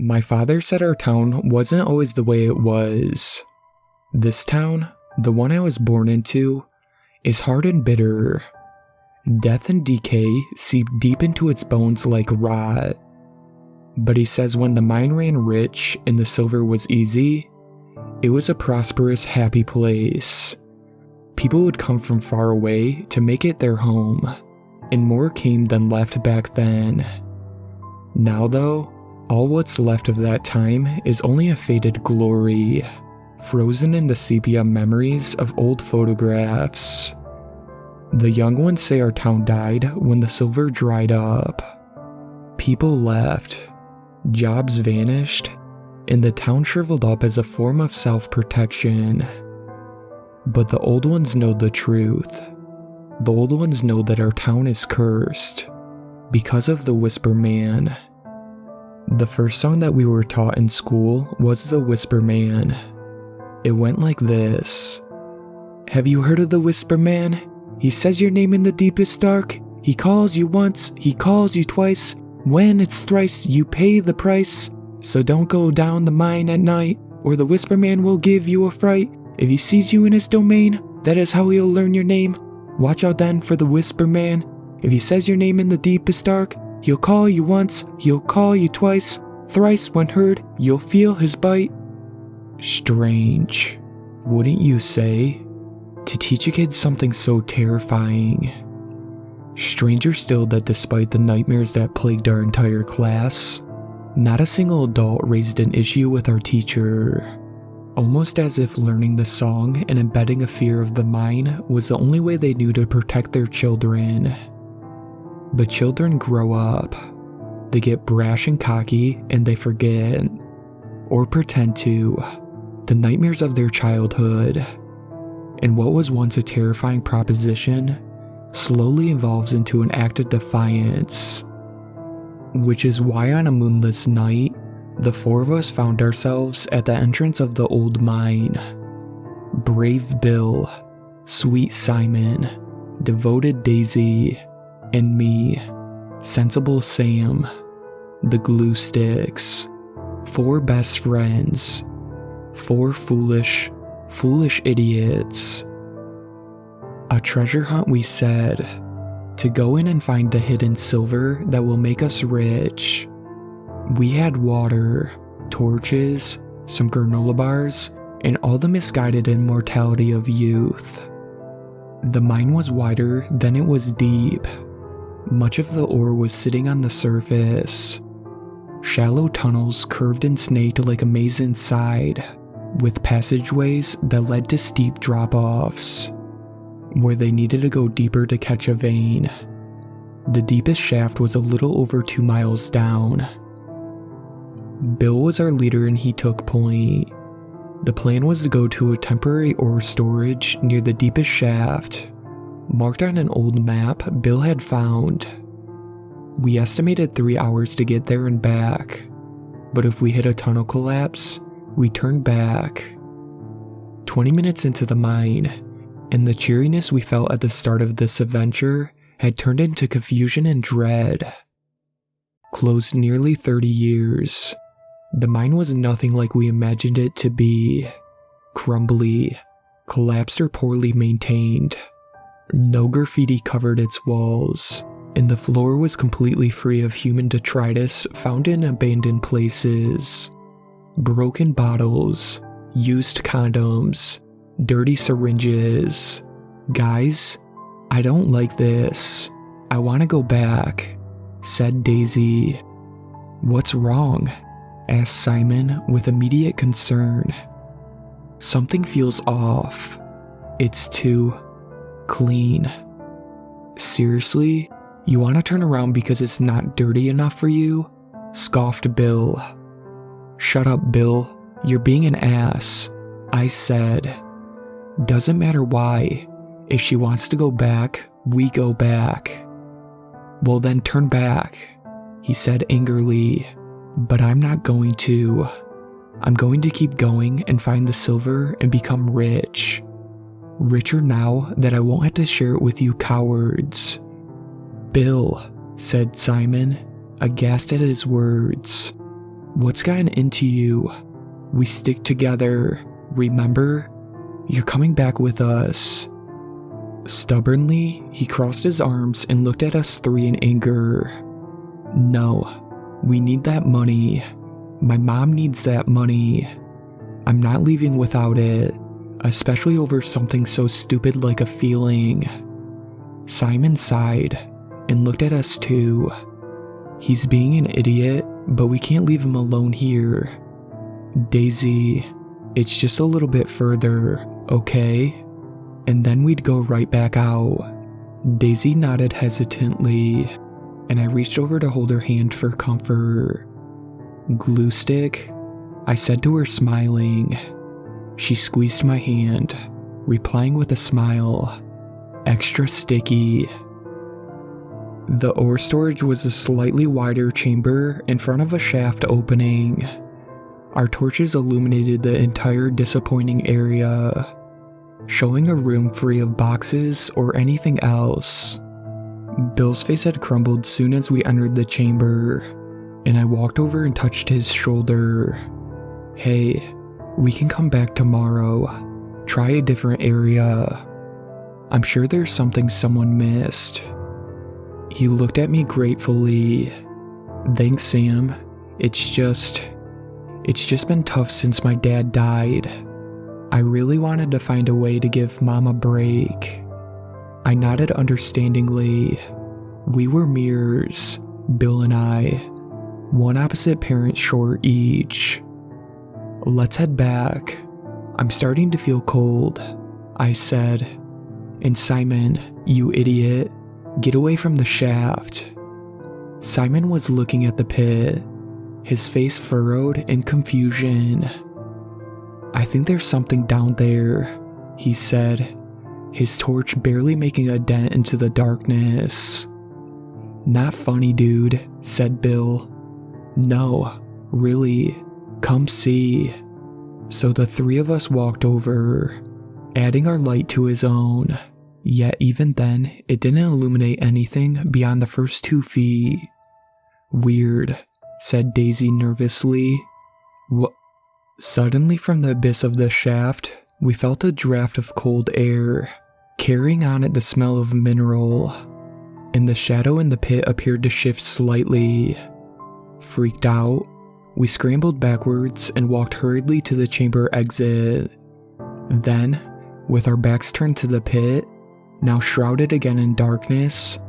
My father said our town wasn't always the way it was. This town, the one I was born into, is hard and bitter. Death and decay seep deep into its bones like rot. But he says when the mine ran rich and the silver was easy, it was a prosperous, happy place. People would come from far away to make it their home, and more came than left back then. Now though, all what's left of that time is only a faded glory, frozen into sepia memories of old photographs. The young ones say our town died when the silver dried up. People left, jobs vanished, and the town shriveled up as a form of self-protection. But the old ones know the truth. The old ones know that our town is cursed because of the Whisper Man. The first song that we were taught in school was the Whisper Man. It went like this. Have you heard of the Whisper Man? He says your name in the deepest dark. He calls you once, he calls you twice. When it's thrice, you pay the price. So don't go down the mine at night, or the Whisper Man will give you a fright. If he sees you in his domain, that is how he'll learn your name. Watch out then for the Whisper Man. If he says your name in the deepest dark, he'll call you once, he'll call you twice. Thrice when heard, you'll feel his bite. Strange, wouldn't you say? To teach a kid something so terrifying. Stranger still that despite the nightmares that plagued our entire class, not a single adult raised an issue with our teacher. Almost as if learning the song and embedding a fear of the mine was the only way they knew to protect their children. But children grow up. They get brash and cocky and they forget, or pretend to, the nightmares of their childhood. And what was once a terrifying proposition slowly evolves into an act of defiance. Which is why on a moonless night, the four of us found ourselves at the entrance of the old mine. Brave Bill, sweet Simon, devoted Daisy, and me, sensible Sam, the glue sticks. Four best friends. Four foolish idiots. A treasure hunt, we said, to go in and find the hidden silver that will make us rich. We had water, torches, some granola bars, and all the misguided immortality of youth. The mine was wider than it was deep. Much of the ore was sitting on the surface. Shallow tunnels curved and snaked like a maze inside, with passageways that led to steep drop-offs, where they needed to go deeper to catch a vein. The deepest shaft was a little over 2 miles down. Bill was our leader and he took point. The plan was to go to a temporary ore storage near the deepest shaft, marked on an old map Bill had found. We estimated 3 hours to get there and back, but if we hit a tunnel collapse, we turned back. 20 minutes into the mine, and the cheeriness we felt at the start of this adventure had turned into confusion and dread. Closed nearly 30 years, the mine was nothing like we imagined it to be. Crumbly, collapsed or poorly maintained. No graffiti covered its walls, and the floor was completely free of human detritus found in abandoned places. Broken bottles, used condoms, dirty syringes. Guys, I don't like this. I want to go back, said Daisy. What's wrong? Asked Simon with immediate concern. Something feels off. It's too clean. Seriously? You want to turn around because it's not dirty enough for you? Scoffed Bill. Shut up, Bill. You're being an ass, I said. Doesn't matter why. If she wants to go back, we go back. Well then turn back, he said angrily. But I'm not going to. I'm going to keep going and find the silver and become rich. Richer now that I won't have to share it with you cowards. Bill, said Simon, aghast at his words. What's gotten into you? We stick together, remember? You're coming back with us." Stubbornly, he crossed his arms and looked at us three in anger. "No, we need that money. My mom needs that money. I'm not leaving without it, especially over something so stupid like a feeling." Simon sighed and looked at us too. "He's being an idiot, but we can't leave him alone here. Daisy, it's just a little bit further, okay? And then we'd go right back out." Daisy nodded hesitantly, and I reached over to hold her hand for comfort. "Glue stick?" I said to her, smiling. She squeezed my hand, replying with a smile. "Extra sticky." The ore storage was a slightly wider chamber in front of a shaft opening. Our torches illuminated the entire disappointing area, showing a room free of boxes or anything else. Bill's face had crumbled soon as we entered the chamber, and I walked over and touched his shoulder. "Hey, we can come back tomorrow. Try a different area. I'm sure there's something someone missed." He looked at me gratefully. "Thanks, Sam. It's just been tough since my dad died. I really wanted to find a way to give Mom a break." I nodded understandingly. We were mirrors, Bill and I, one opposite parent short each. "Let's head back. I'm starting to feel cold," I said. "And Simon, you idiot, get away from the shaft." Simon was looking at the pit, his face furrowed in confusion. "I think there's something down there," he said, his torch barely making a dent into the darkness. "Not funny, dude," said Bill. "No, really, come see." So the three of us walked over, adding our light to his own. Yet even then, it didn't illuminate anything beyond the first 2 feet. "Weird," said Daisy nervously. "What?" Suddenly from the abyss of the shaft, we felt a draft of cold air, carrying on it the smell of mineral, and the shadow in the pit appeared to shift slightly. Freaked out, we scrambled backwards and walked hurriedly to the chamber exit. Then, with our backs turned to the pit, now shrouded again in darkness,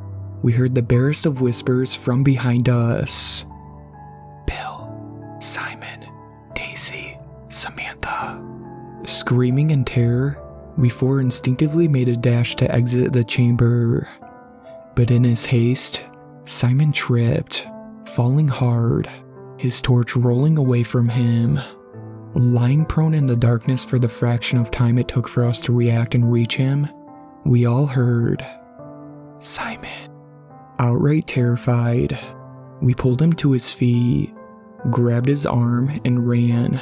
we heard the barest of whispers from behind us. "Bill, Simon, Daisy, Samantha." Screaming in terror, we four instinctively made a dash to exit the chamber. But in his haste, Simon tripped, falling hard, his torch rolling away from him. Lying prone in the darkness for the fraction of time it took for us to react and reach him, we all heard, "Simon." Outright terrified, we pulled him to his feet, grabbed his arm, and ran.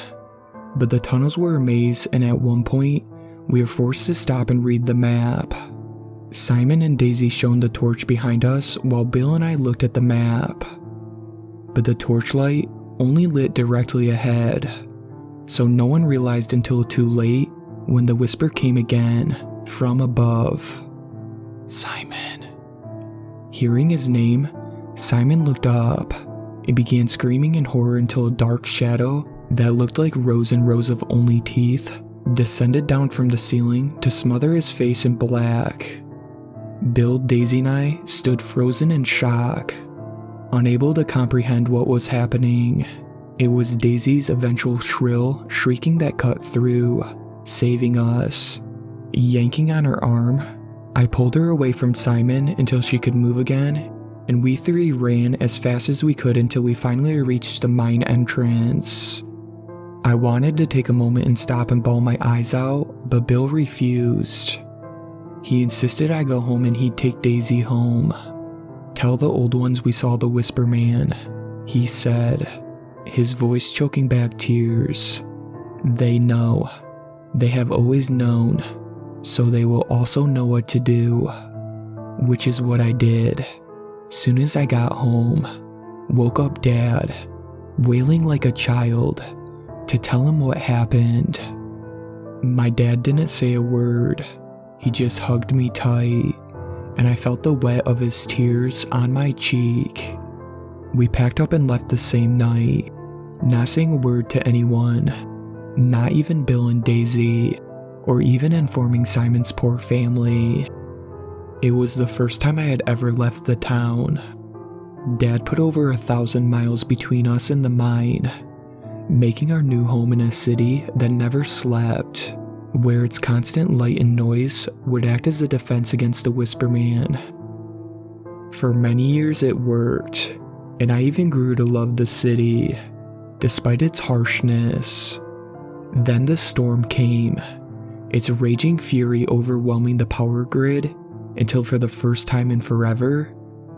But the tunnels were a maze, and at one point, we were forced to stop and read the map. Simon and Daisy shone the torch behind us while Bill and I looked at the map. But the torchlight only lit directly ahead, so no one realized until too late when the whisper came again from above. "Simon." Hearing his name, Simon looked up and began screaming in horror until a dark shadow that looked like rows and rows of only teeth descended down from the ceiling to smother his face in black. Bill, Daisy, and I stood frozen in shock, unable to comprehend what was happening. It was Daisy's eventual shrill shrieking that cut through, saving us. Yanking on her arm, I pulled her away from Simon until she could move again, and we three ran as fast as we could until we finally reached the mine entrance. I wanted to take a moment and stop and bawl my eyes out, but Bill refused. He insisted I go home and he'd take Daisy home. "Tell the old ones we saw the Whisper Man," he said, his voice choking back tears. "They know. They have always known, so they will also know what to do." Which is what I did. Soon as I got home, woke up Dad, wailing like a child to tell him what happened. My dad didn't say a word. He just hugged me tight, and I felt the wet of his tears on my cheek. We packed up and left the same night, not saying a word to anyone, not even Bill and Daisy, or even informing Simon's poor family. It was the first time I had ever left the town. Dad put over 1,000 miles between us and the mine, making our new home in a city that never slept, where its constant light and noise would act as a defense against the Whisper Man. For many years it worked, and I even grew to love the city, despite its harshness. Then the storm came, its raging fury overwhelming the power grid until for the first time in forever,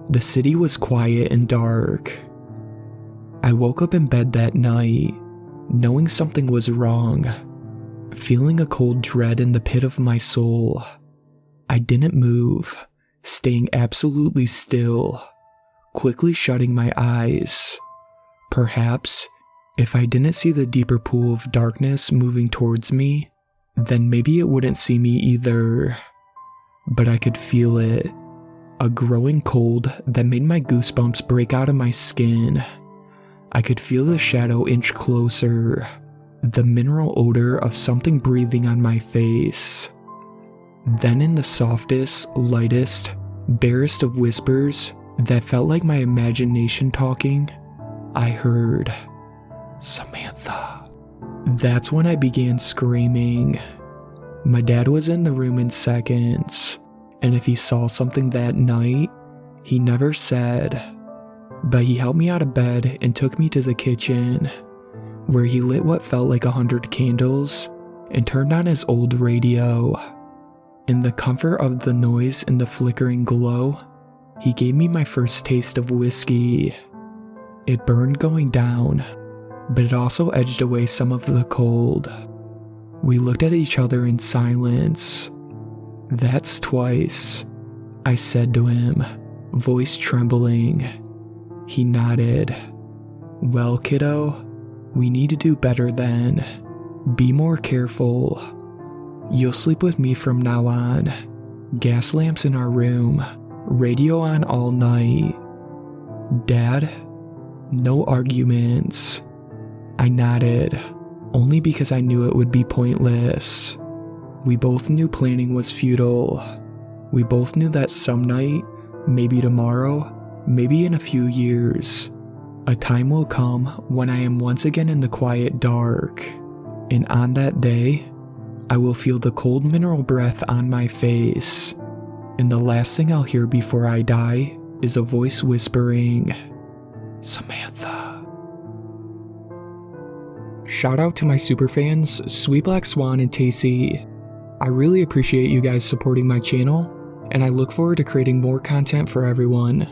the city was quiet and dark. I woke up in bed that night, knowing something was wrong, feeling a cold dread in the pit of my soul. I didn't move, staying absolutely still, quickly shutting my eyes. Perhaps, if I didn't see the deeper pool of darkness moving towards me, then maybe it wouldn't see me either. But I could feel it, a growing cold that made my goosebumps break out of my skin. I could feel the shadow inch closer, the mineral odor of something breathing on my face. Then in the softest, lightest, barest of whispers that felt like my imagination talking, I heard, "Samantha." That's when I began screaming. My dad was in the room in seconds, and if he saw something that night, he never said. But he helped me out of bed and took me to the kitchen, where he lit what felt like 100 candles and turned on his old radio. In the comfort of the noise and the flickering glow, he gave me my first taste of whiskey. It burned going down, but it also edged away some of the cold. We looked at each other in silence. "That's twice," I said to him, voice trembling. He nodded. "Well, kiddo, we need to do better then. Be more careful. You'll sleep with me from now on. Gas lamps in our room, radio on all night." "Dad, no arguments." I nodded, only because I knew it would be pointless. We both knew planning was futile. We both knew that some night, maybe tomorrow, maybe in a few years, a time will come when I am once again in the quiet dark, and on that day, I will feel the cold mineral breath on my face, and the last thing I'll hear before I die is a voice whispering, "Samantha." Shout out to my superfans, Sweet Black Swan and Tacy. I really appreciate you guys supporting my channel, and I look forward to creating more content for everyone.